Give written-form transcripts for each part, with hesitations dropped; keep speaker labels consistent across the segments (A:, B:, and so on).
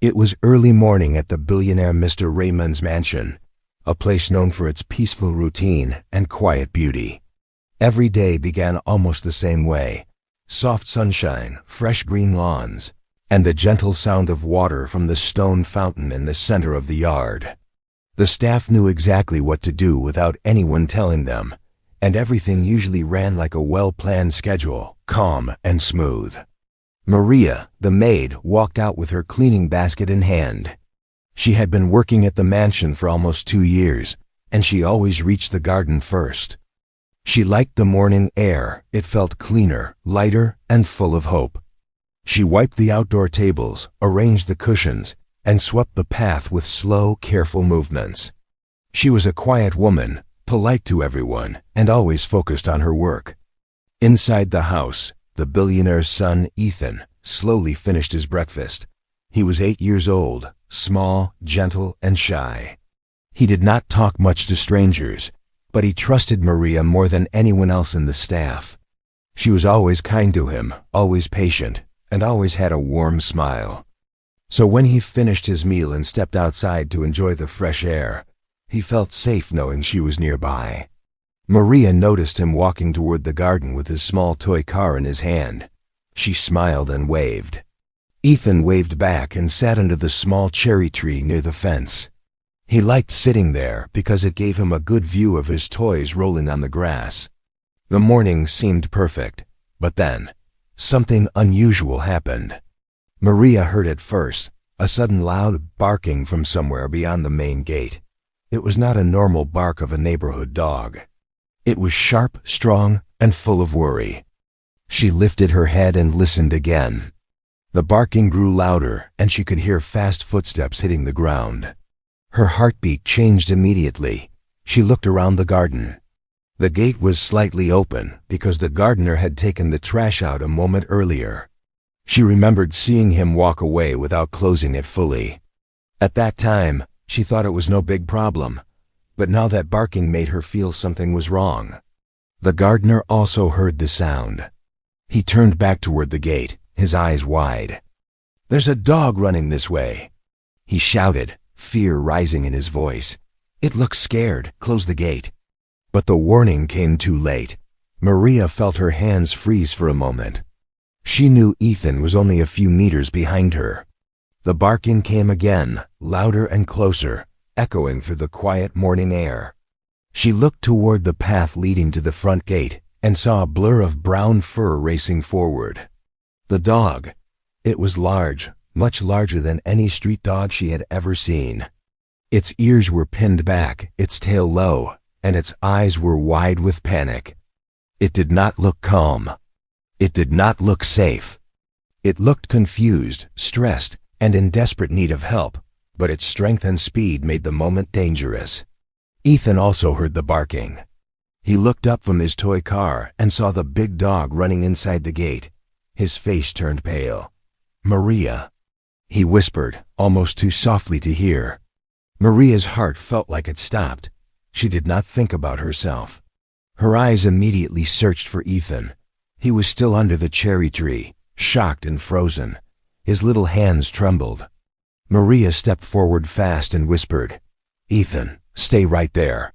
A: It was early morning at the billionaire Mr. Raymond's mansion, a place known for its peaceful routine and quiet beauty. Every day began almost the same way: soft sunshine, fresh green lawns, and the gentle sound of water from the stone fountain in the center of the yard. The staff knew exactly what to do without anyone telling them, and everything usually ran like a well-planned schedule, calm and smooth. Maria, the maid, walked out with her cleaning basket in hand. She had been working at the mansion for almost 2 years, and she always reached the garden first. She liked the morning air. It felt cleaner, lighter, and full of hope. She wiped the outdoor tables, arranged the cushions, and swept the path with slow, careful movements. She was a quiet woman, polite to everyone, and always focused on her work. Inside the house, the billionaire's son, Ethan, slowly finished his breakfast. He was 8 years old, small, gentle, and shy. He did not talk much to strangers, but he trusted Maria more than anyone else in the staff. She was always kind to him, always patient, and always had a warm smile. So when he finished his meal and stepped outside to enjoy the fresh air, he felt safe knowing she was nearby. Maria noticed him walking toward the garden with his small toy car in his hand. She smiled and waved. Ethan waved back and sat under the small cherry tree near the fence. He liked sitting there because it gave him a good view of his toys rolling on the grass. The morning seemed perfect, but then something unusual happened. Maria heard it first, a sudden loud barking from somewhere beyond the main gate. It was not a normal bark of a neighborhood dog. It was sharp, strong, and full of worry. She lifted her head and listened again. The barking grew louder, and she could hear fast footsteps hitting the ground. Her heartbeat changed immediately. She looked around the garden. The gate was slightly open because the gardener had taken the trash out a moment earlier. She remembered seeing him walk away without closing it fully. At that time, she thought it was no big problem, but now that barking made her feel something was wrong. The gardener also heard the sound. He turned back toward the gate, his eyes wide. "There's a dog running this way," he shouted, fear rising in his voice. "It looks scared. Close the gate." But the warning came too late. Maria felt her hands freeze for a moment. She knew Ethan was only a few meters behind her. The barking came again, louder and closer, echoing through the quiet morning air. She looked toward the path leading to the front gate and saw a blur of brown fur racing forward. The dog. It was large, much larger than any street dog she had ever seen. Its ears were pinned back, its tail low, and its eyes were wide with panic. It did not look calm. It did not look safe. It looked confused, stressed, and in desperate need of help, but its strength and speed made the moment dangerous. Ethan also heard the barking. He looked up from his toy car and saw the big dog running inside the gate. His face turned pale. "Maria," he whispered, almost too softly to hear. Maria's heart felt like it stopped. She did not think about herself. Her eyes immediately searched for Ethan. He was still under the cherry tree, shocked and frozen. His little hands trembled. Maria stepped forward fast and whispered, "Ethan, stay right there.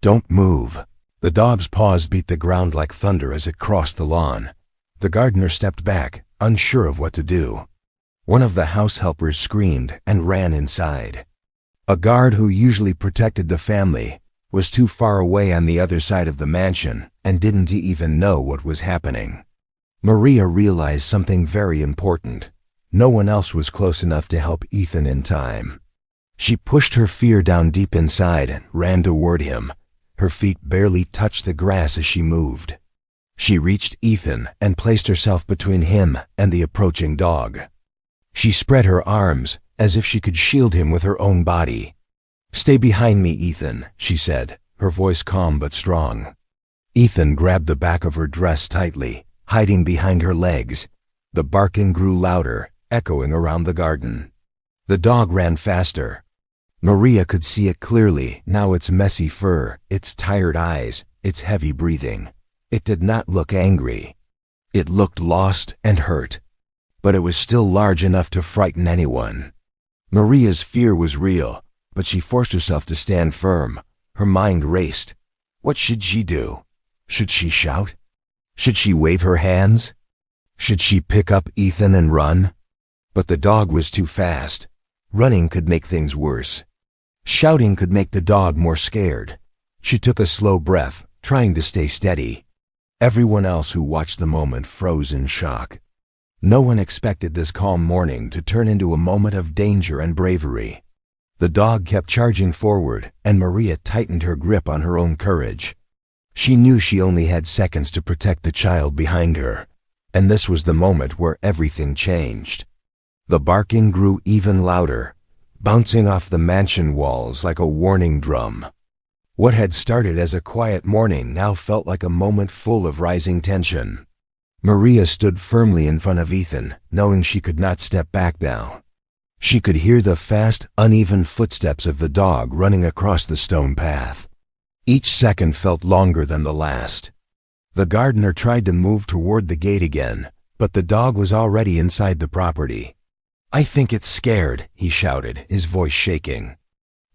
A: Don't move." The dog's paws beat the ground like thunder as it crossed the lawn. The gardener stepped back, unsure of what to do. One of the house helpers screamed and ran inside. A guard who usually protected the family was too far away on the other side of the mansion and didn't even know what was happening. Maria realized something very important. No one else was close enough to help Ethan in time. She pushed her fear down deep inside and ran toward him. Her feet barely touched the grass as she moved. She reached Ethan and placed herself between him and the approaching dog. She spread her arms as if she could shield him with her own body. "Stay behind me, Ethan," she said, her voice calm but strong. Ethan grabbed the back of her dress tightly, hiding behind her legs. The barking grew louder, echoing around the garden. The dog ran faster. Maria could see it clearly, now its messy fur, its tired eyes, its heavy breathing. It did not look angry. It looked lost and hurt, but it was still large enough to frighten anyone. Maria's fear was real, but she forced herself to stand firm. Her mind raced. What should she do? Should she shout? Should she wave her hands? Should she pick up Ethan and run? But the dog was too fast. Running could make things worse. Shouting could make the dog more scared. She took a slow breath, trying to stay steady. Everyone else who watched the moment froze in shock. No one expected this calm morning to turn into a moment of danger and bravery. The dog kept charging forward, and Maria tightened her grip on her own courage. She knew she only had seconds to protect the child behind her, and this was the moment where everything changed. The barking grew even louder, bouncing off the mansion walls like a warning drum. What had started as a quiet morning now felt like a moment full of rising tension. Maria stood firmly in front of Ethan, knowing she could not step back now. She could hear the fast, uneven footsteps of the dog running across the stone path. Each second felt longer than the last. The gardener tried to move toward the gate again, but the dog was already inside the property. "I think it's scared," he shouted, his voice shaking.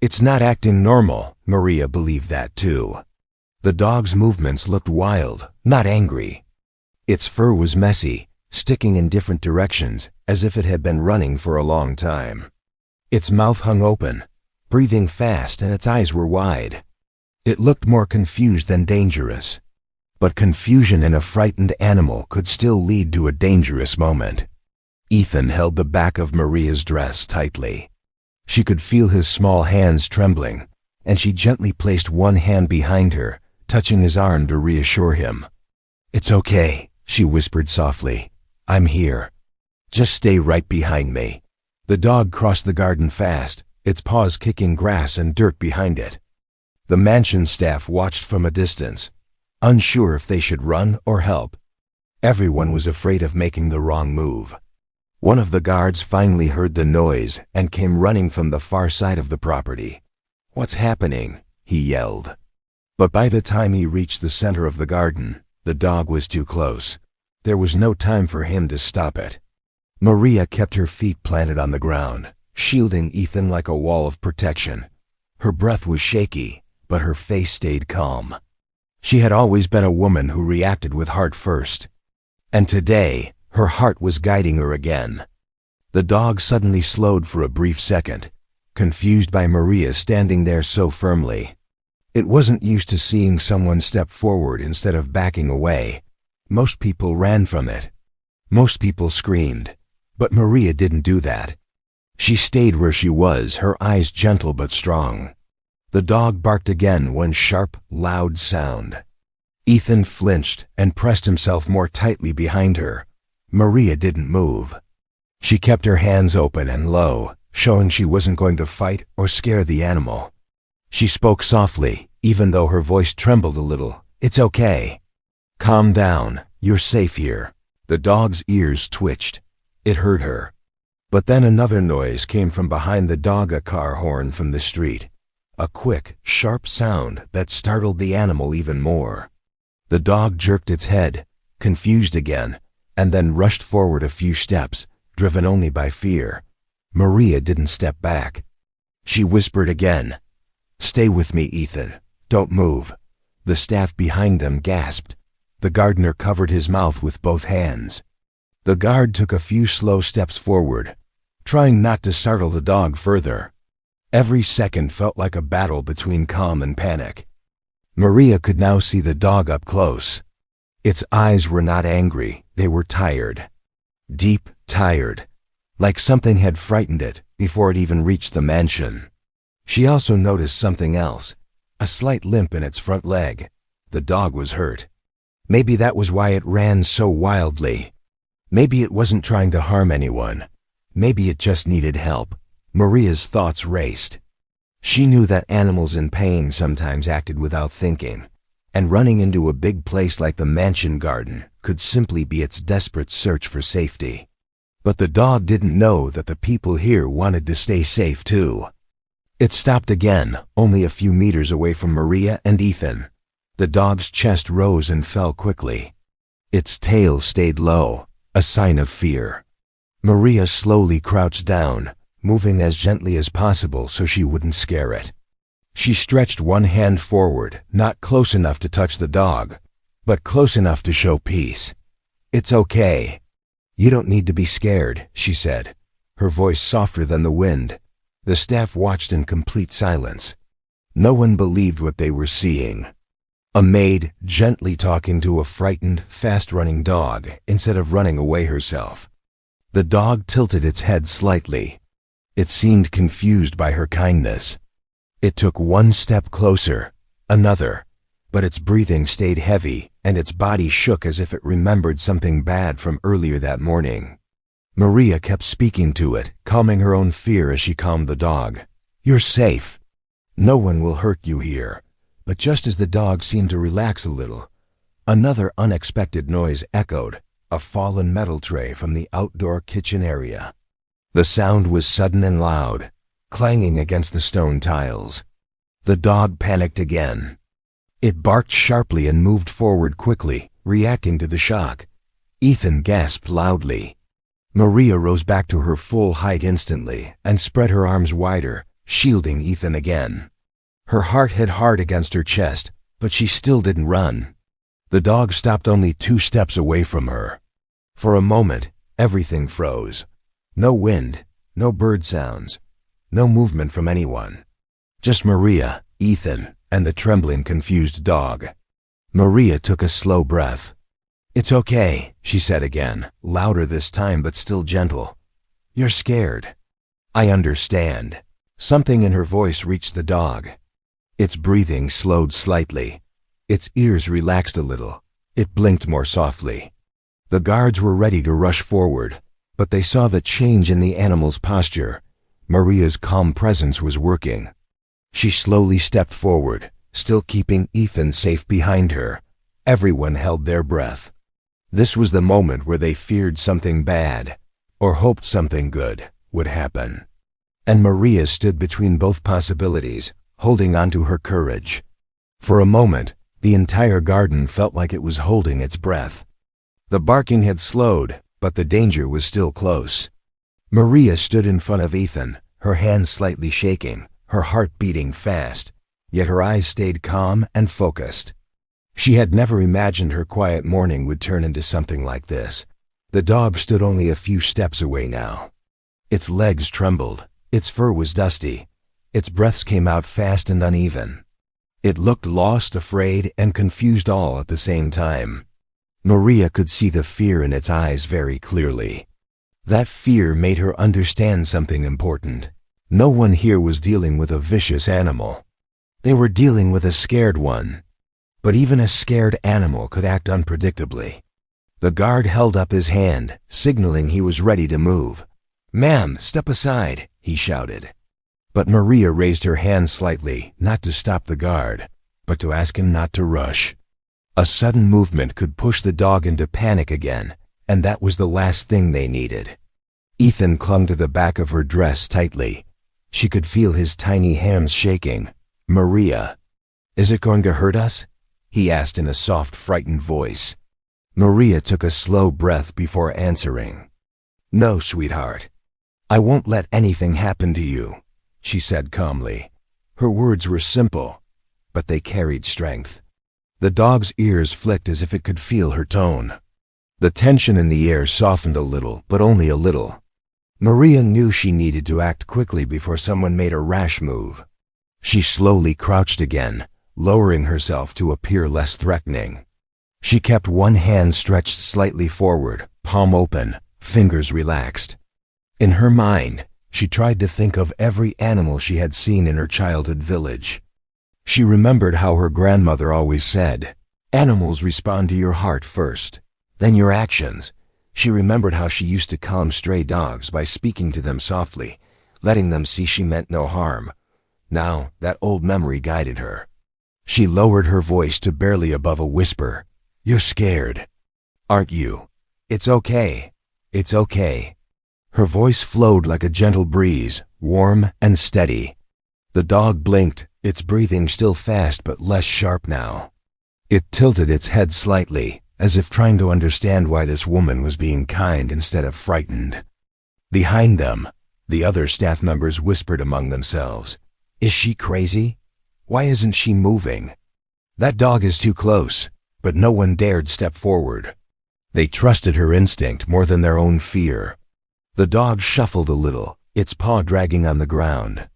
A: It's not acting normal, Maria believed that too. The dog's movements looked wild, not angry. Its fur was messy, sticking in different directions, as if it had been running for a long time. Its mouth hung open, breathing fast, and its eyes were wide. It looked more confused than dangerous. But confusion in a frightened animal could still lead to a dangerous moment. Ethan held the back of Maria's dress tightly. She could feel his small hands trembling, and she gently placed one hand behind her, touching his arm to reassure him. "It's okay," she whispered softly. "I'm here. Just stay right behind me." The dog crossed the garden fast, its paws kicking grass and dirt behind it. The mansion staff watched from a distance, unsure if they should run or help. Everyone was afraid of making the wrong move. One of the guards finally heard the noise and came running from the far side of the property. "What's happening?" he yelled. But by the time he reached the center of the garden, the dog was too close. There was no time for him to stop it. Maria kept her feet planted on the ground, shielding Ethan like a wall of protection. Her breath was shaky, but her face stayed calm. She had always been a woman who reacted with heart first. And today, her heart was guiding her again. The dog suddenly slowed for a brief second, confused by Maria standing there so firmly. It wasn't used to seeing someone step forward instead of backing away. Most people ran from it. Most people screamed. But Maria didn't do that. She stayed where she was, her eyes gentle but strong. The dog barked again, one sharp, loud sound. Ethan flinched and pressed himself more tightly behind her. Maria didn't move. She kept her hands open and low, showing she wasn't going to fight or scare the animal. She spoke softly, even though her voice trembled a little. "It's okay. Calm down. You're safe here." The dog's ears twitched. It hurt her. But then another noise came from behind the dog, a car horn from the street. A quick, sharp sound that startled the animal even more. The dog jerked its head, confused again, and then rushed forward a few steps, driven only by fear. Maria didn't step back. She whispered again, "Stay with me, Ethan. Don't move." The staff behind them gasped. The gardener covered his mouth with both hands. The guard took a few slow steps forward, trying not to startle the dog further. Every second felt like a battle between calm and panic. Maria could now see the dog up close. Its eyes were not angry, they were tired. Deep, tired, like something had frightened it before it even reached the mansion. She also noticed something else, a slight limp in its front leg. The dog was hurt. Maybe that was why it ran so wildly. Maybe it wasn't trying to harm anyone. Maybe it just needed help. Maria's thoughts raced. She knew that animals in pain sometimes acted without thinking, and running into a big place like the mansion garden could simply be its desperate search for safety. But the dog didn't know that the people here wanted to stay safe too. It stopped again, only a few meters away from Maria and Ethan. The dog's chest rose and fell quickly. Its tail stayed low, a sign of fear. Maria slowly crouched down, moving as gently as possible so she wouldn't scare it. She stretched one hand forward, not close enough to touch the dog, but close enough to show peace. "It's okay. You don't need to be scared," she said, her voice softer than the wind. The staff watched in complete silence. No one believed what they were seeing. A maid gently talking to a frightened, fast-running dog instead of running away herself. The dog tilted its head slightly. It seemed confused by her kindness. It took one step closer, another, but its breathing stayed heavy and its body shook as if it remembered something bad from earlier that morning. Maria kept speaking to it, calming her own fear as she calmed the dog. "You're safe. No one will hurt you here." But just as the dog seemed to relax a little, another unexpected noise echoed, a fallen metal tray from the outdoor kitchen area. The sound was sudden and loud, clanging against the stone tiles. The dog panicked again. It barked sharply and moved forward quickly, reacting to the shock. Ethan gasped loudly. Maria rose back to her full height instantly and spread her arms wider, shielding Ethan again. Her heart hit hard against her chest, but she still didn't run. The dog stopped only 2 steps away from her. For a moment, everything froze. No wind, no bird sounds, no movement from anyone. Just Maria, Ethan, and the trembling, confused dog. Maria took a slow breath. "It's okay," she said again, louder this time but still gentle. "You're scared. I understand." Something in her voice reached the dog. Its breathing slowed slightly. Its ears relaxed a little. It blinked more softly. The guards were ready to rush forward, but they saw the change in the animal's posture. Maria's calm presence was working. She slowly stepped forward, still keeping Ethan safe behind her. Everyone held their breath. This was the moment where they feared something bad, or hoped something good, would happen. And Maria stood between both possibilities, holding on to her courage. For a moment, the entire garden felt like it was holding its breath. The barking had slowed, but the danger was still close. Maria stood in front of Ethan, her hands slightly shaking, her heart beating fast, yet her eyes stayed calm and focused. She had never imagined her quiet morning would turn into something like this. The dog stood only a few steps away now. Its legs trembled, its fur was dusty, its breaths came out fast and uneven. It looked lost, afraid, and confused all at the same time. Maria could see the fear in its eyes very clearly. That fear made her understand something important. No one here was dealing with a vicious animal. They were dealing with a scared one. But even a scared animal could act unpredictably. The guard held up his hand, signaling he was ready to move. "Ma'am, step aside," he shouted. But Maria raised her hand slightly, not to stop the guard, but to ask him not to rush. A sudden movement could push the dog into panic again, and that was the last thing they needed. Ethan clung to the back of her dress tightly. She could feel his tiny hands shaking. "Maria, is it going to hurt us?" he asked in a soft, frightened voice. Maria took a slow breath before answering. "No, sweetheart. I won't let anything happen to you," she said calmly. Her words were simple, but they carried strength. The dog's ears flicked as if it could feel her tone. The tension in the air softened a little, but only a little. Maria knew she needed to act quickly before someone made a rash move. She slowly crouched again, lowering herself to appear less threatening. She kept one hand stretched slightly forward, palm open, fingers relaxed. In her mind, she tried to think of every animal she had seen in her childhood village. She remembered how her grandmother always said, "Animals respond to your heart first, then your actions." She remembered how she used to calm stray dogs by speaking to them softly, letting them see she meant no harm. Now, that old memory guided her. She lowered her voice to barely above a whisper. "You're scared, aren't you? It's okay. It's okay." Her voice flowed like a gentle breeze, warm and steady. The dog blinked, its breathing still fast but less sharp now. It tilted its head slightly, as if trying to understand why this woman was being kind instead of frightened. Behind them, The other staff members whispered among themselves. Is she crazy? Why isn't she moving? That dog is too close, but no one dared step forward. They trusted her instinct more than their own fear. The dog shuffled a little, its paw dragging on the ground.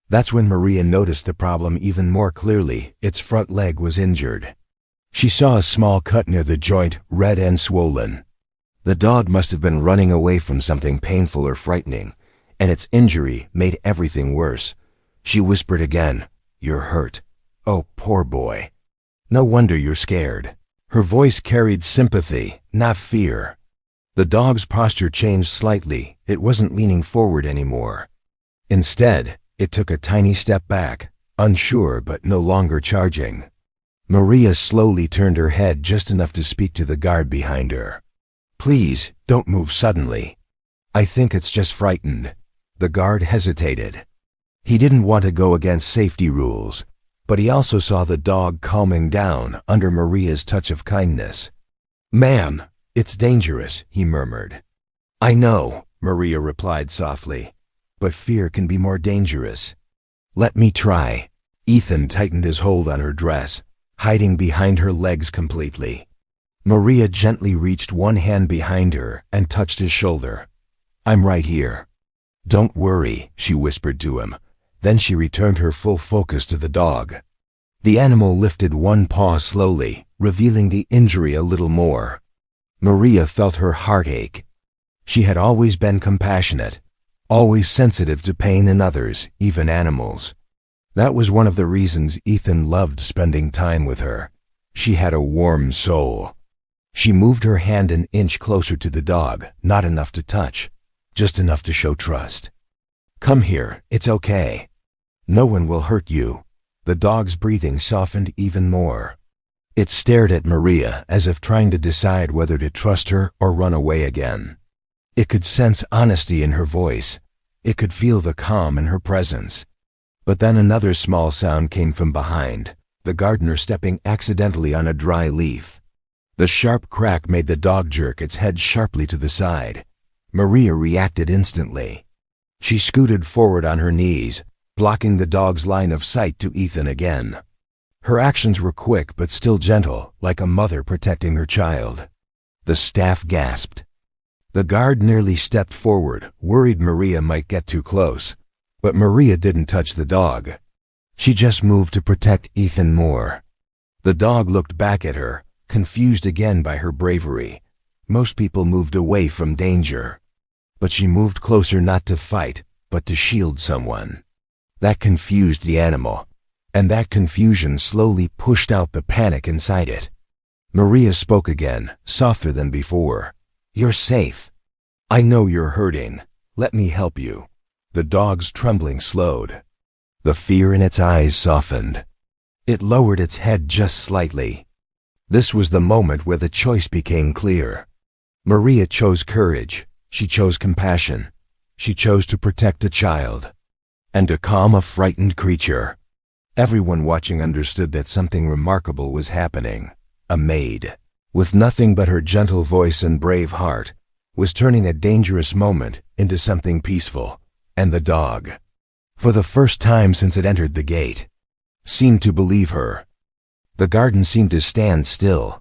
A: That's when Maria noticed the problem even more clearly. Its front leg was injured. She saw a small cut near the joint, red and swollen. The dog must have been running away from something painful or frightening, and its injury made everything worse. She whispered again, "You're hurt. Oh, poor boy. No wonder you're scared." Her voice carried sympathy, not fear. The dog's posture changed slightly. It wasn't leaning forward anymore. Instead, it took a tiny step back, unsure but no longer charging. Maria slowly turned her head just enough to speak to the guard behind her. "Please, don't move suddenly. I think it's just frightened." The guard hesitated. He didn't want to go against safety rules, but he also saw the dog calming down under Maria's touch of kindness. "Ma'am, it's dangerous," he murmured. "I know," Maria replied softly, "but fear can be more dangerous. Let me try." Ethan tightened his hold on her dress, hiding behind her legs completely. Maria gently reached one hand behind her and touched his shoulder. "I'm right here." "Don't worry," she whispered to him. Then she returned her full focus to the dog. The animal lifted one paw slowly, revealing the injury a little more. Maria felt her heart ache. She had always been compassionate, always sensitive to pain in others, even animals. That was one of the reasons Ethan loved spending time with her. She had a warm soul. She moved her hand an inch closer to the dog, not enough to touch, just enough to show trust. "Come here, it's okay. No one will hurt you." The dog's breathing softened even more. It stared at Maria as if trying to decide whether to trust her or run away again. It could sense honesty in her voice. It could feel the calm in her presence. But then another small sound came from behind, the gardener stepping accidentally on a dry leaf. The sharp crack made the dog jerk its head sharply to the side. Maria reacted instantly. She scooted forward on her knees, blocking the dog's line of sight to Ethan again. Her actions were quick but still gentle, like a mother protecting her child. The staff gasped. The guard nearly stepped forward, worried Maria might get too close. But Maria didn't touch the dog. She just moved to protect Ethan more. The dog looked back at her, confused again by her bravery. Most people moved away from danger. But she moved closer not to fight, but to shield someone. That confused the animal, and that confusion slowly pushed out the panic inside it. Maria spoke again, softer than before. "You're safe. I know you're hurting. Let me help you." The dog's trembling slowed. The fear in its eyes softened. It lowered its head just slightly. This was the moment where the choice became clear. Maria chose courage. She chose compassion. She chose to protect a child and to calm a frightened creature. Everyone watching understood that something remarkable was happening. A maid, with nothing but her gentle voice and brave heart, was turning a dangerous moment into something peaceful. And the dog, for the first time since it entered the gate, seemed to believe her. The garden seemed to stand still.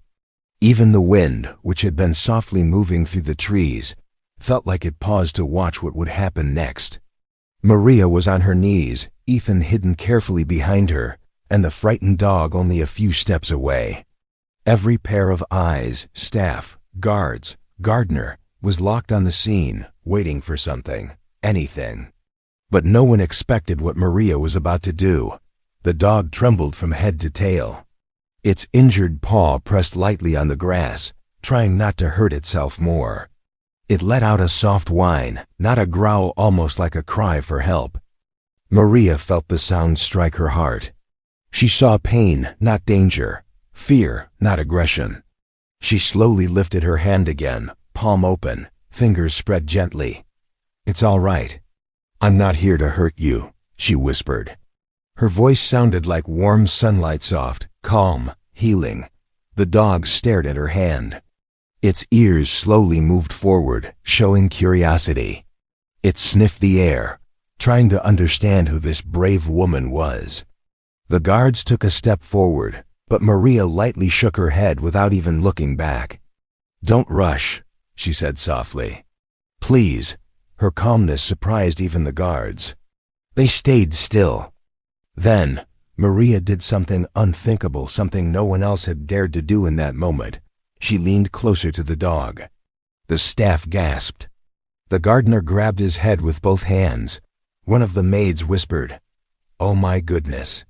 A: Even the wind, which had been softly moving through the trees, felt like it paused to watch what would happen next. Maria was on her knees, Ethan hidden carefully behind her, and the frightened dog only a few steps away. Every pair of eyes, staff, guards, gardener, was locked on the scene, waiting for something, anything. But no one expected what Maria was about to do. The dog trembled from head to tail. Its injured paw pressed lightly on the grass, trying not to hurt itself more. It let out a soft whine, not a growl, almost like a cry for help. Maria felt the sound strike her heart. She saw pain, not danger, fear, not aggression. She slowly lifted her hand again, palm open, fingers spread gently. "It's all right. I'm not here to hurt you," she whispered. Her voice sounded like warm sunlight, soft, calm, healing. The dog stared at her hand. Its ears slowly moved forward, showing curiosity. It sniffed the air, trying to understand who this brave woman was. The guards took a step forward, but Maria lightly shook her head without even looking back. "Don't rush," she said softly. "Please." Her calmness surprised even the guards. They stayed still. Then, Maria did something unthinkable, something no one else had dared to do in that moment. She leaned closer to the dog. The staff gasped. The gardener grabbed his head with both hands. One of the maids whispered, "Oh my goodness."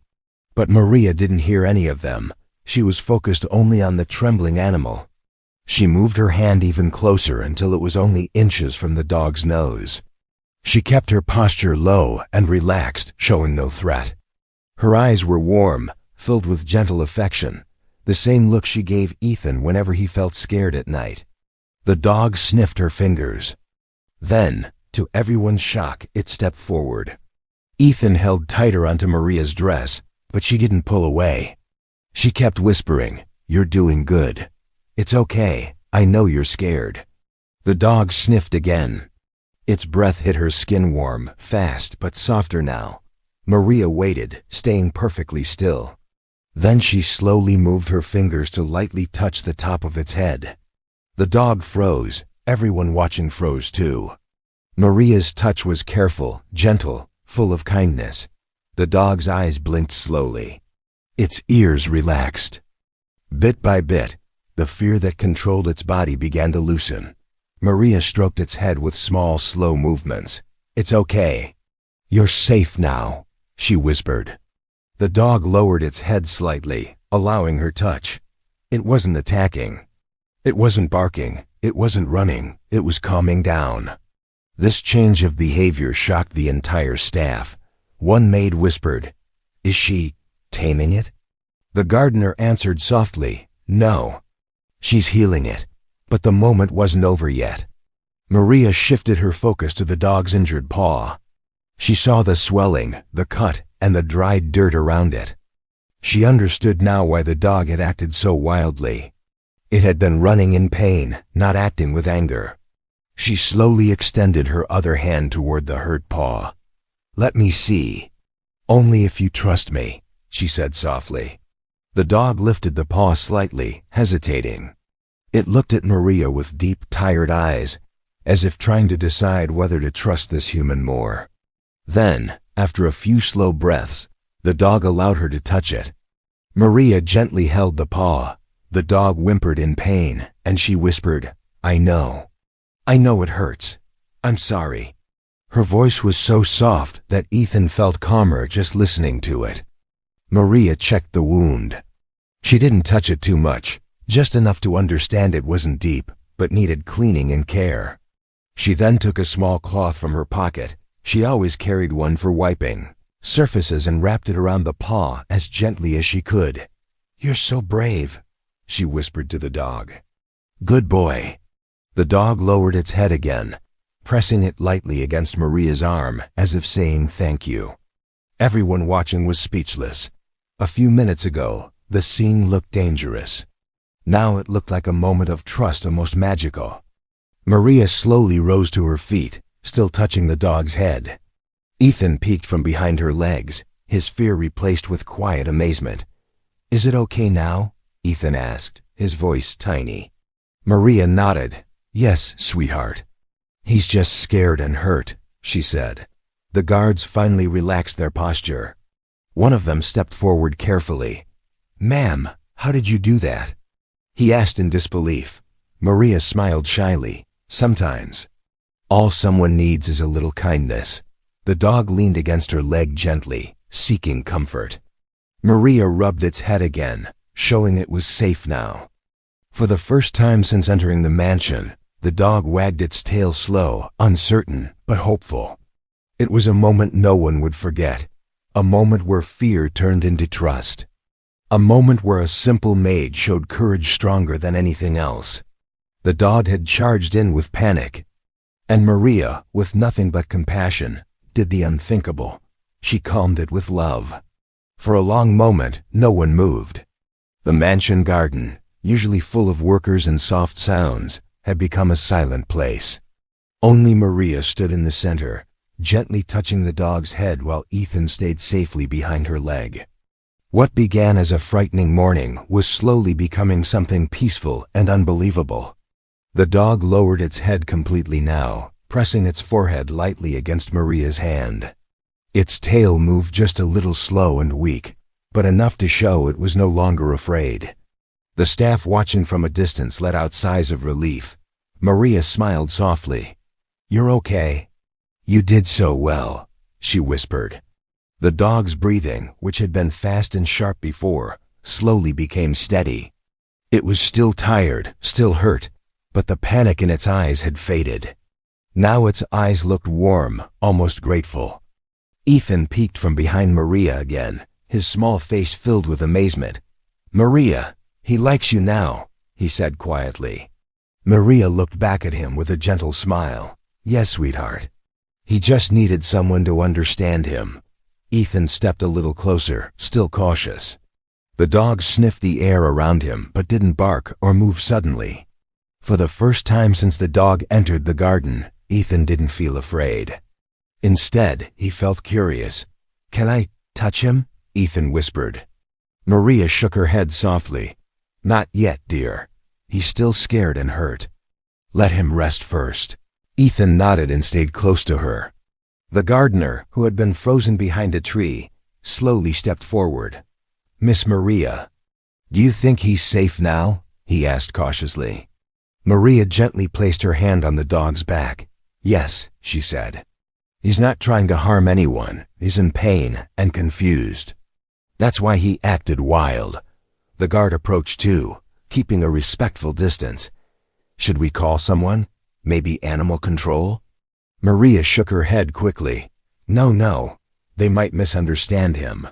A: But Maria didn't hear any of them. She was focused only on the trembling animal. She moved her hand even closer until it was only inches from the dog's nose. She kept her posture low and relaxed, showing no threat. Her eyes were warm, filled with gentle affection, the same look she gave Ethan whenever he felt scared at night. The dog sniffed her fingers. Then, to everyone's shock, it stepped forward. Ethan held tighter onto Maria's dress, but she didn't pull away. She kept whispering, "You're doing good. It's okay, I know you're scared." The dog sniffed again. Its breath hit her skin warm, fast, but softer now. Maria waited, staying perfectly still. Then she slowly moved her fingers to lightly touch the top of its head. The dog froze. Everyone watching froze too. Maria's touch was careful, gentle, full of kindness. The dog's eyes blinked slowly. Its ears relaxed. Bit by bit, the fear that controlled its body began to loosen. Maria stroked its head with small, slow movements. "It's okay. You're safe now," she whispered. The dog lowered its head slightly, allowing her touch. It wasn't attacking. It wasn't barking. It wasn't running. It was calming down. This change of behavior shocked the entire staff. One maid whispered, "Is she taming it?" The gardener answered softly, "No. She's healing it." But the moment wasn't over yet. Maria shifted her focus to the dog's injured paw. She saw the swelling, the cut, and the dried dirt around it. She understood now why the dog had acted so wildly. It had been running in pain, not acting with anger. She slowly extended her other hand toward the hurt paw. "Let me see." "Only if you trust me," she said softly. The dog lifted the paw slightly, hesitating. It looked at Maria with deep, tired eyes, as if trying to decide whether to trust this human more. Then, after a few slow breaths, the dog allowed her to touch it. Maria gently held the paw. The dog whimpered in pain, and she whispered, "I know. I know it hurts. I'm sorry." Her voice was so soft that Ethan felt calmer just listening to it. Maria checked the wound. She didn't touch it too much, just enough to understand it wasn't deep, but needed cleaning and care. She then took a small cloth from her pocket. She always carried one for wiping surfaces, and wrapped it around the paw as gently as she could. "You're so brave," she whispered to the dog. "Good boy." The dog lowered its head again, pressing it lightly against Maria's arm as if saying thank you. Everyone watching was speechless. A few minutes ago, the scene looked dangerous. Now it looked like a moment of trust, almost magical. Maria slowly rose to her feet, still touching the dog's head. Ethan peeked from behind her legs, his fear replaced with quiet amazement. "Is it okay now?" Ethan asked, his voice tiny. Maria nodded. "Yes, sweetheart." "He's just scared and hurt," she said. The guards finally relaxed their posture. One of them stepped forward carefully. "Ma'am, how did you do that?" he asked in disbelief. Maria smiled shyly. "Sometimes. All someone needs is a little kindness." The dog leaned against her leg gently, seeking comfort. Maria rubbed its head again, showing it was safe now. For the first time since entering the mansion, the dog wagged its tail slow, uncertain, but hopeful. It was a moment no one would forget. A moment where fear turned into trust. A moment where a simple maid showed courage stronger than anything else. The dog had charged in with panic. And Maria, with nothing but compassion, did the unthinkable. She calmed it with love. For a long moment, no one moved. The mansion garden, usually full of workers and soft sounds, had become a silent place. Only Maria stood in the center, gently touching the dog's head while Ethan stayed safely behind her leg. What began as a frightening morning was slowly becoming something peaceful and unbelievable. The dog lowered its head completely now, pressing its forehead lightly against Maria's hand. Its tail moved just a little slow and weak, but enough to show it was no longer afraid. The staff watching from a distance let out sighs of relief. Maria smiled softly. "You're okay." "You did so well," she whispered. The dog's breathing, which had been fast and sharp before, slowly became steady. It was still tired, still hurt, but the panic in its eyes had faded. Now its eyes looked warm, almost grateful. Ethan peeked from behind Maria again, his small face filled with amazement. "Maria, he likes you now," he said quietly. Maria looked back at him with a gentle smile. "Yes, sweetheart. He just needed someone to understand him." Ethan stepped a little closer, still cautious. The dog sniffed the air around him but didn't bark or move suddenly. For the first time since the dog entered the garden, Ethan didn't feel afraid. Instead, he felt curious. "Can I touch him?" Ethan whispered. Maria shook her head softly. "Not yet, dear. He's still scared and hurt. Let him rest first." Ethan nodded and stayed close to her. The gardener, who had been frozen behind a tree, slowly stepped forward. "Miss Maria, do you think he's safe now?" he asked cautiously. Maria gently placed her hand on the dog's back. "Yes," she said. "He's not trying to harm anyone. He's in pain and confused. That's why he acted wild." The guard approached too, keeping a respectful distance. "Should we call someone? Maybe animal control?" Maria shook her head quickly. No, they might misunderstand him.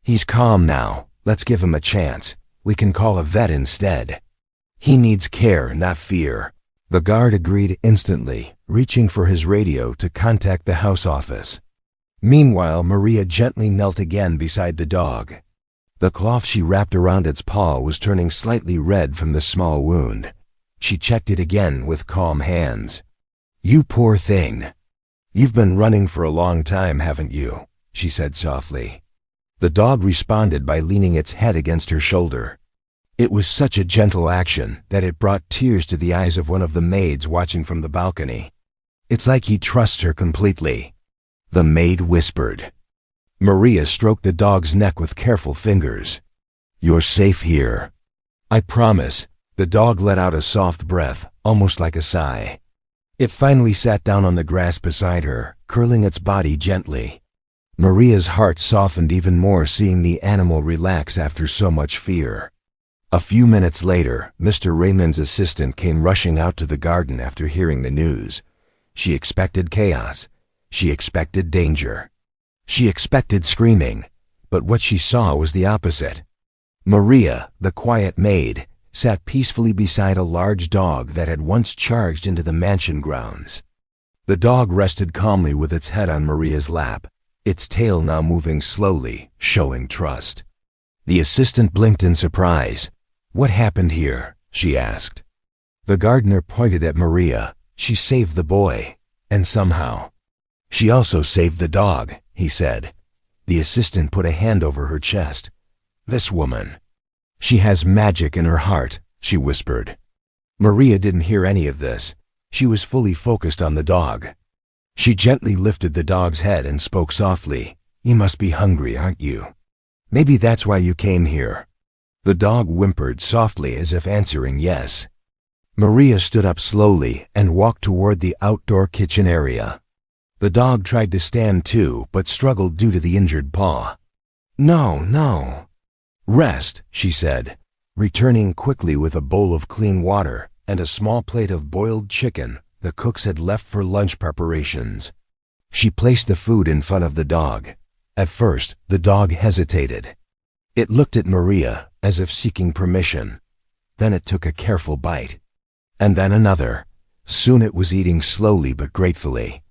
A: "He's calm now. Let's give him a chance. We can call a vet instead. He needs care, not fear." The guard agreed instantly, reaching for his radio to contact the house office. Meanwhile, Maria gently knelt again beside the dog. The cloth she wrapped around its paw was turning slightly red from the small wound. She checked it again with calm hands. "You poor thing. You've been running for a long time, haven't you?" she said softly. The dog responded by leaning its head against her shoulder. It was such a gentle action that it brought tears to the eyes of one of the maids watching from the balcony. "It's like he trusts her completely," the maid whispered. Maria stroked the dog's neck with careful fingers. "You're safe here. I promise." The dog let out a soft breath, almost like a sigh. It finally sat down on the grass beside her, curling its body gently. Maria's heart softened even more seeing the animal relax after so much fear. A few minutes later, Mr. Raymond's assistant came rushing out to the garden after hearing the news. She expected chaos. She expected danger. She expected screaming, but what she saw was the opposite. Maria, the quiet maid, sat peacefully beside a large dog that had once charged into the mansion grounds. The dog rested calmly with its head on Maria's lap, its tail now moving slowly, showing trust. The assistant blinked in surprise. "What happened here?" she asked. The gardener pointed at Maria. "She saved the boy, and somehow she also saved the dog," he said. The assistant put a hand over her chest. "This woman, she has magic in her heart," she whispered. Maria didn't hear any of this. She was fully focused on the dog. She gently lifted the dog's head and spoke softly. "You must be hungry, aren't you? Maybe that's why you came here." The dog whimpered softly as if answering yes. Maria stood up slowly and walked toward the outdoor kitchen area. The dog tried to stand too, but struggled due to the injured paw. No. "Rest," she said, returning quickly with a bowl of clean water and a small plate of boiled chicken the cooks had left for lunch preparations. She placed the food in front of the dog. At first, the dog hesitated. It looked at Maria as if seeking permission. Then it took a careful bite. And then another. Soon it was eating slowly but gratefully.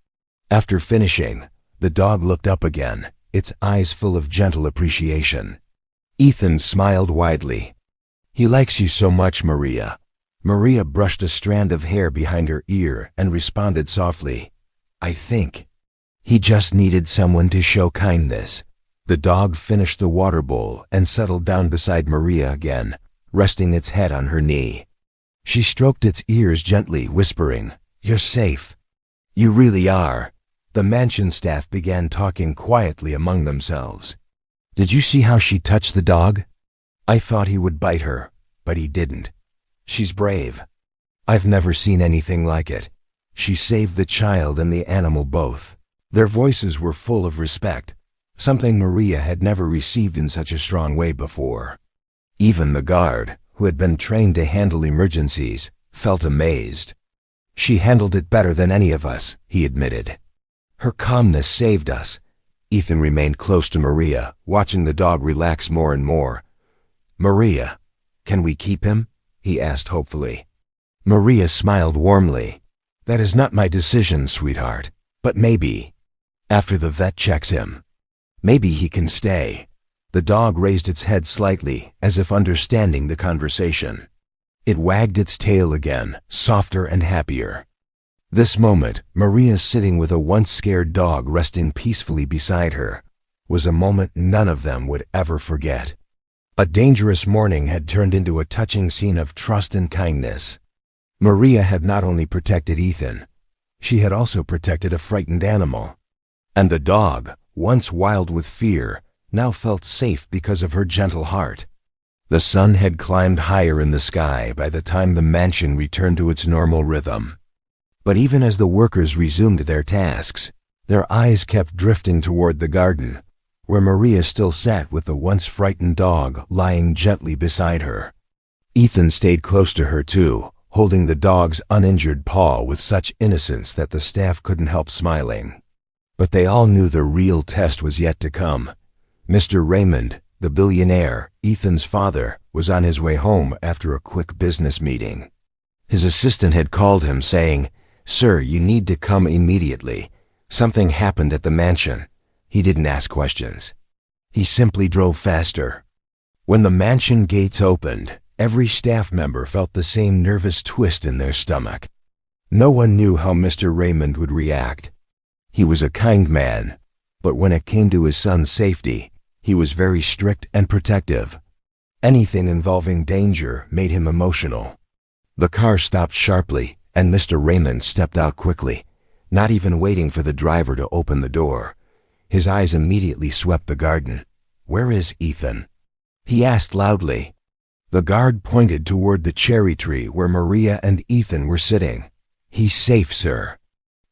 A: After finishing, the dog looked up again, its eyes full of gentle appreciation. Ethan smiled widely. "He likes you so much, Maria." Maria brushed a strand of hair behind her ear and responded softly, "I think he just needed someone to show kindness." The dog finished the water bowl and settled down beside Maria again, resting its head on her knee. She stroked its ears gently, whispering, "You're safe. You really are." The mansion staff began talking quietly among themselves. "Did you see how she touched the dog? I thought he would bite her, but he didn't. She's brave. I've never seen anything like it. She saved the child and the animal both." Their voices were full of respect, something Maria had never received in such a strong way before. Even the guard, who had been trained to handle emergencies, felt amazed. "She handled it better than any of us," he admitted. "Her calmness saved us." Ethan remained close to Maria, watching the dog relax more and more. "Maria, can we keep him?" he asked hopefully. Maria smiled warmly. "That is not my decision, sweetheart, but maybe, after the vet checks him, maybe he can stay." The dog raised its head slightly, as if understanding the conversation. It wagged its tail again, softer and happier. This moment, Maria sitting with a once scared dog resting peacefully beside her, was a moment none of them would ever forget. A dangerous morning had turned into a touching scene of trust and kindness. Maria had not only protected Ethan, she had also protected a frightened animal. And the dog, once wild with fear, now felt safe because of her gentle heart. The sun had climbed higher in the sky by the time the mansion returned to its normal rhythm. But even as the workers resumed their tasks, their eyes kept drifting toward the garden, where Maria still sat with the once frightened dog lying gently beside her. Ethan stayed close to her too, holding the dog's uninjured paw with such innocence that the staff couldn't help smiling. But they all knew the real test was yet to come. Mr. Raymond, the billionaire, Ethan's father, was on his way home after a quick business meeting. His assistant had called him saying, "Sir, you need to come immediately. Something happened at the mansion." He didn't ask questions. He simply drove faster. When the mansion gates opened, every staff member felt the same nervous twist in their stomach. No one knew how Mr. Raymond would react. He was a kind man, but when it came to his son's safety, he was very strict and protective. Anything involving danger made him emotional. The car stopped sharply, and Mr. Raymond stepped out quickly, not even waiting for the driver to open the door. His eyes immediately swept the garden. "Where is Ethan?" he asked loudly. The guard pointed toward the cherry tree where Maria and Ethan were sitting. "He's safe, sir."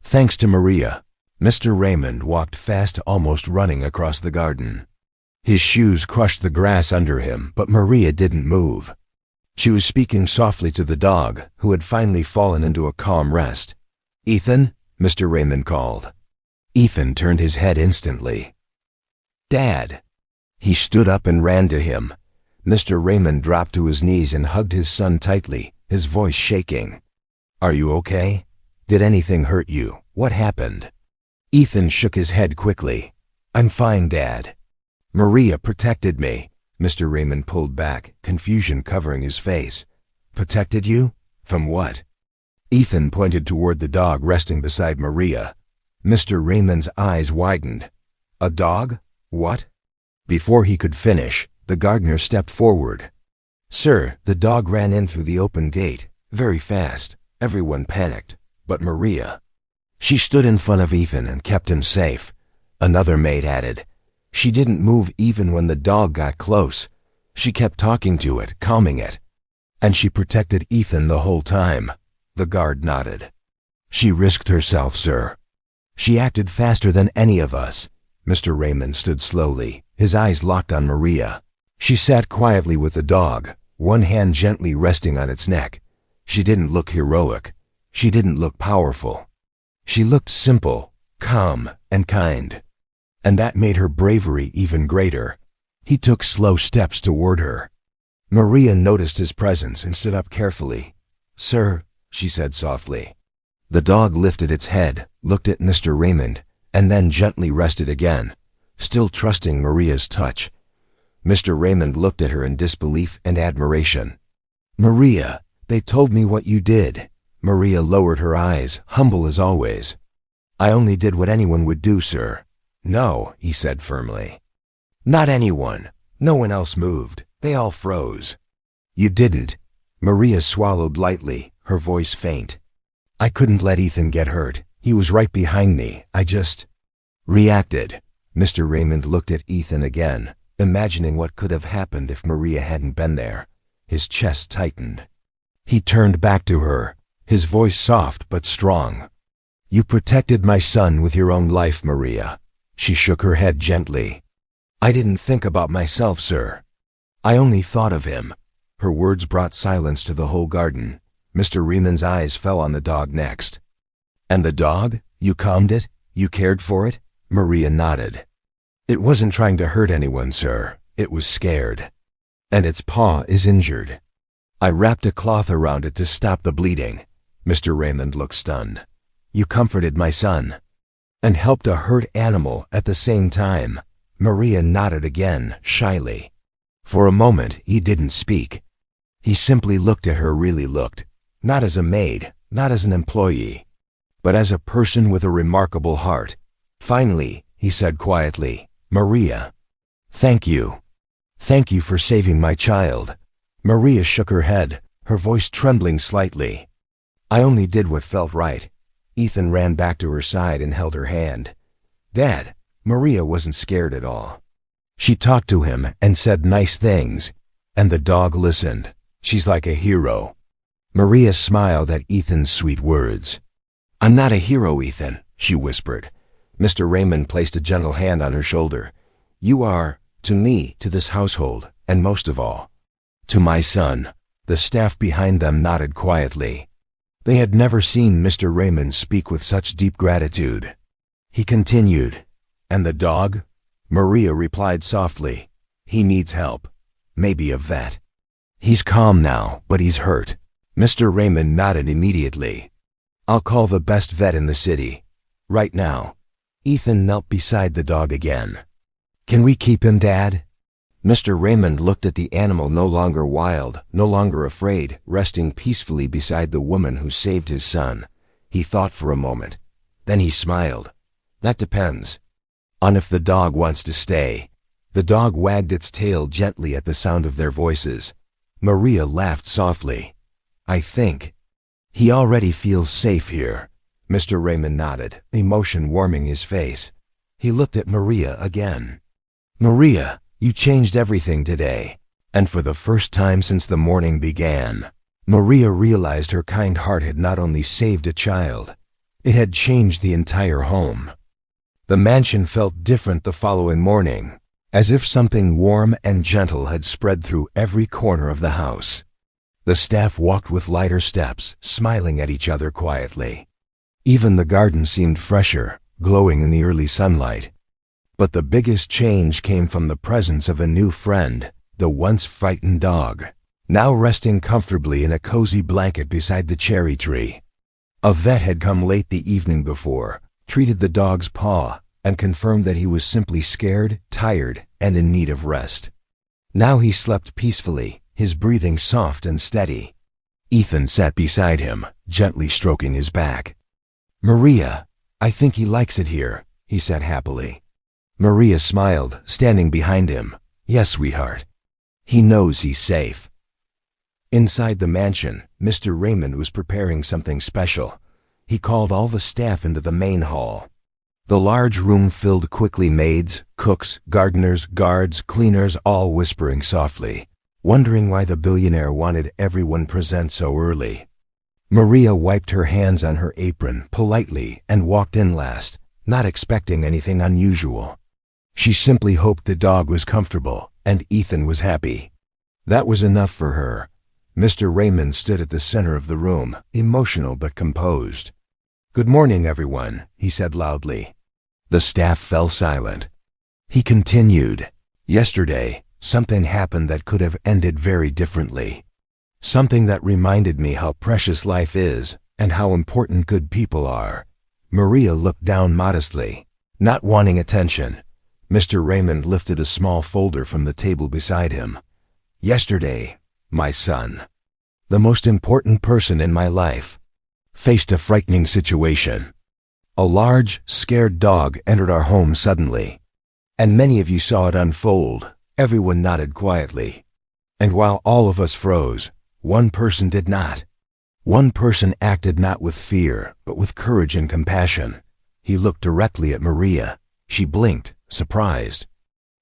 A: Thanks to Maria, Mr. Raymond walked fast, almost running across the garden. His shoes crushed the grass under him, but Maria didn't move. She was speaking softly to the dog, who had finally fallen into a calm rest. "Ethan?" Mr. Raymond called. Ethan turned his head instantly. "Dad!" He stood up and ran to him. Mr. Raymond dropped to his knees and hugged his son tightly, his voice shaking. "Are you okay? Did anything hurt you? What happened?" Ethan shook his head quickly. "I'm fine, Dad. Maria protected me." Mr. Raymond pulled back, confusion covering his face. "Protected you? From what?" Ethan pointed toward the dog resting beside Maria. Mr. Raymond's eyes widened. "A dog? What?" Before he could finish, the gardener stepped forward. "Sir, the dog ran in through the open gate, very fast. Everyone panicked, but Maria, she stood in front of Ethan and kept him safe." Another maid added, "She didn't move even when the dog got close. She kept talking to it, calming it. And she protected Ethan the whole time." The guard nodded. "She risked herself, sir. She acted faster than any of us." Mr. Raymond stood slowly, his eyes locked on Maria. She sat quietly with the dog, one hand gently resting on its neck. She didn't look heroic. She didn't look powerful. She looked simple, calm, and kind. And that made her bravery even greater. He took slow steps toward her. Maria noticed his presence and stood up carefully. "Sir," she said softly. The dog lifted its head, looked at Mr. Raymond, and then gently rested again, still trusting Maria's touch. Mr. Raymond looked at her in disbelief and admiration. "Maria, They told me what you did. Maria lowered her eyes, humble as always. I only did what anyone would do, sir. No, he said firmly. Not anyone. No one else moved. They all froze. You didn't. Maria swallowed lightly, her voice faint. I couldn't let Ethan get hurt. He was right behind me. I just reacted. Mr. Raymond looked at Ethan again, imagining what could have happened if Maria hadn't been there. His chest tightened. He turned back to her, his voice soft but strong. You protected my son with your own life, Maria. She shook her head gently. I didn't think about myself, sir. I only thought of him. Her words brought silence to the whole garden. Mr. Raymond's eyes fell on the dog next. And the dog? You calmed it? You cared for it? Maria nodded. It wasn't trying to hurt anyone, sir. It was scared. And its paw is injured. I wrapped a cloth around it to stop the bleeding. Mr. Raymond looked stunned. You comforted my son. And helped a hurt animal at the same time. Maria nodded again, shyly. For a moment, he didn't speak. He simply looked at her, really looked. Not as a maid, not as an employee, but as a person with a remarkable heart. Finally, he said quietly, Maria, thank you. Thank you for saving my child. Maria shook her head, her voice trembling slightly. I only did what felt right. Ethan ran back to her side and held her hand. Dad, Maria wasn't scared at all. She talked to him and said nice things, and the dog listened. She's like a hero. Maria smiled at Ethan's sweet words. I'm not a hero, Ethan, she whispered. Mr. Raymond placed a gentle hand on her shoulder. You are, to me, to this household, and most of all, to my son. The staff behind them nodded quietly. They had never seen Mr. Raymond speak with such deep gratitude. He continued, And the dog? Maria replied softly. He needs help. Maybe a vet. He's calm now, but he's hurt. Mr. Raymond nodded immediately. I'll call the best vet in the city. Right now. Ethan knelt beside the dog again. Can we keep him, Dad? Mr. Raymond looked at the animal, no longer wild, no longer afraid, resting peacefully beside the woman who saved his son. He thought for a moment. Then he smiled. That depends on if the dog wants to stay. The dog wagged its tail gently at the sound of their voices. Maria laughed softly. I think he already feels safe here. Mr. Raymond nodded, emotion warming his face. He looked at Maria again. Maria, you changed everything today. And for the first time since the morning began, Maria realized her kind heart had not only saved a child, it had changed the entire home. The mansion felt different the following morning, as if something warm and gentle had spread through every corner of the house. The staff walked with lighter steps, smiling at each other quietly. Even the garden seemed fresher, glowing in the early sunlight. But the biggest change came from the presence of a new friend, the once frightened dog, now resting comfortably in a cozy blanket beside the cherry tree. A vet had come late the evening before, treated the dog's paw, and confirmed that he was simply scared, tired, and in need of rest. Now he slept peacefully, his breathing soft and steady. Ethan sat beside him, gently stroking his back. Maria, I think he likes it here, he said happily. Maria smiled, standing behind him. Yes, sweetheart. He knows he's safe. Inside the mansion, Mr. Raymond was preparing something special. He called all the staff into the main hall. The large room filled quickly, maids, cooks, gardeners, guards, cleaners, all whispering softly, wondering why the billionaire wanted everyone present so early. Maria wiped her hands on her apron politely and walked in last, not expecting anything unusual. She simply hoped the dog was comfortable and Ethan was happy. That was enough for her. Mr. Raymond stood at the center of the room, emotional but composed. Good morning, everyone, he said loudly. The staff fell silent. He continued. Yesterday, something happened that could have ended very differently. Something that reminded me how precious life is and how important good people are. Maria looked down modestly, not wanting attention. Mr. Raymond lifted a small folder from the table beside him. Yesterday, my son. the most important person in my life, faced a frightening situation. A large, scared dog entered our home suddenly. And many of you saw it unfold. Everyone nodded quietly. And while all of us froze, one person did not. One person acted not with fear, but with courage and compassion. He looked directly at Maria. She blinked, surprised.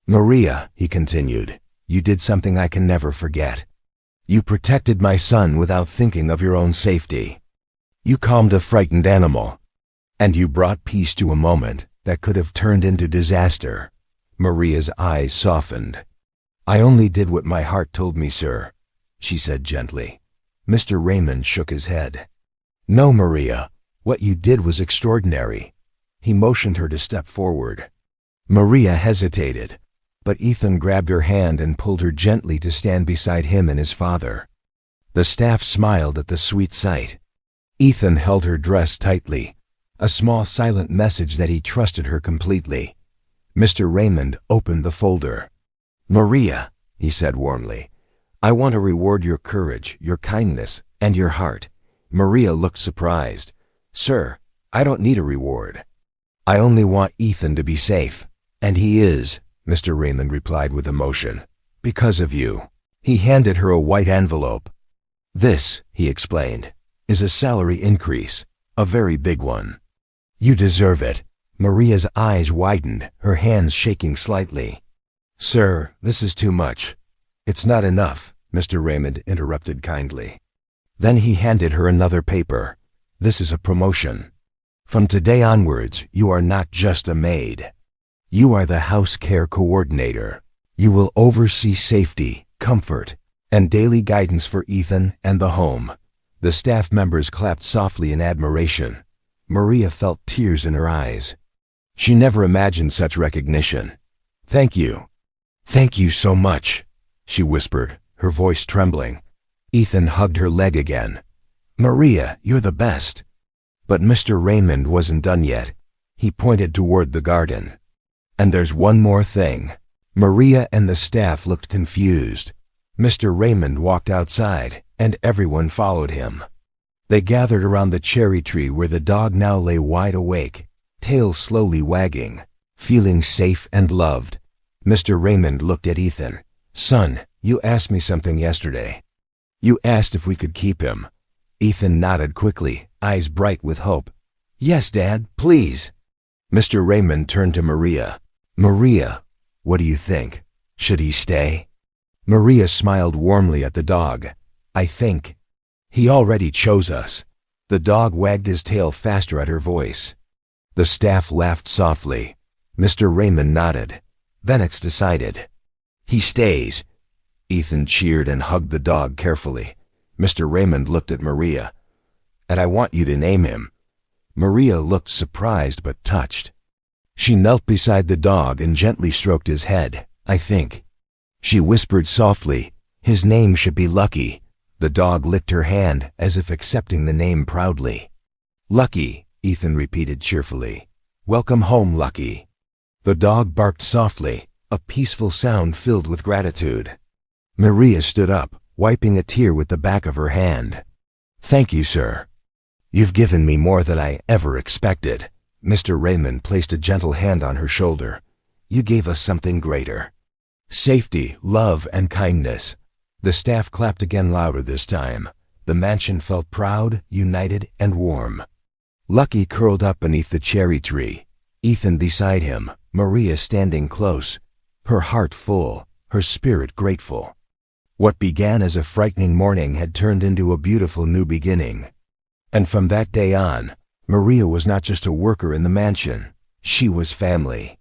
A: "Maria," he continued, "you did something I can never forget. You protected my son without thinking of your own safety. You calmed a frightened animal. And you brought peace to a moment that could have turned into disaster." Maria's eyes softened. "I only did what my heart told me, sir," she said gently. Mr. Raymond shook his head. "No, Maria, what you did was extraordinary." He motioned her to step forward. Maria hesitated, but Ethan grabbed her hand and pulled her gently to stand beside him and his father. The staff smiled at the sweet sight. Ethan held her dress tightly, a small silent message that he trusted her completely. Mr. Raymond opened the folder. "Maria," he said warmly, "I want to reward your courage, your kindness, and your heart." Maria looked surprised. "Sir, I don't need a reward. I only want Ethan to be safe." "And he is," Mr. Raymond replied with emotion, "because of you." He handed her a white envelope. "This," he explained, "is a salary increase, a very big one. You deserve it." Maria's eyes widened, her hands shaking slightly. "Sir, this is too much." "It's not enough," Mr. Raymond interrupted kindly. Then he handed her another paper. "This is a promotion. From today onwards, you are not just a maid. You are the house care coordinator. You will oversee safety, comfort, and daily guidance for Ethan and the home." The staff members clapped softly in admiration. Maria felt tears in her eyes. She never imagined such recognition. "Thank you. Thank you so much," she whispered, her voice trembling. Ethan hugged her leg again. "Maria, you're the best." But Mr. Raymond wasn't done yet. He pointed toward the garden. "And there's one more thing." Maria and the staff looked confused. Mr. Raymond walked outside, and everyone followed him. They gathered around the cherry tree where the dog now lay wide awake, tail slowly wagging, feeling safe and loved. Mr. Raymond looked at Ethan. "Son, you asked me something yesterday. You asked if we could keep him." Ethan nodded quickly, eyes bright with hope. "Yes, Dad, please." Mr. Raymond turned to Maria. "Maria, what do you think? Should he stay?" Maria smiled warmly at the dog. "I think. He already chose us." The dog wagged his tail faster at her voice. The staff laughed softly. Mr. Raymond nodded. "Then it's decided. He stays." Ethan cheered and hugged the dog carefully. Mr. Raymond looked at Maria. "And I want you to name him." Maria looked surprised but touched. She knelt beside the dog and gently stroked his head. "I think." She whispered softly, "His name should be Lucky." The dog licked her hand as if accepting the name proudly. "Lucky," Ethan repeated cheerfully. "Welcome home, Lucky." The dog barked softly, a peaceful sound filled with gratitude. Maria stood up, wiping a tear with the back of her hand. "Thank you, sir. You've given me more than I ever expected." Mr. Raymond placed a gentle hand on her shoulder. "You gave us something greater. Safety, love, and kindness." The staff clapped again louder this time. The mansion felt proud, united, and warm. Lucky curled up beneath the cherry tree, Ethan beside him, Maria standing close, her heart full, her spirit grateful. What began as a frightening morning had turned into a beautiful new beginning. And from that day on, Maria was not just a worker in the mansion. She was family.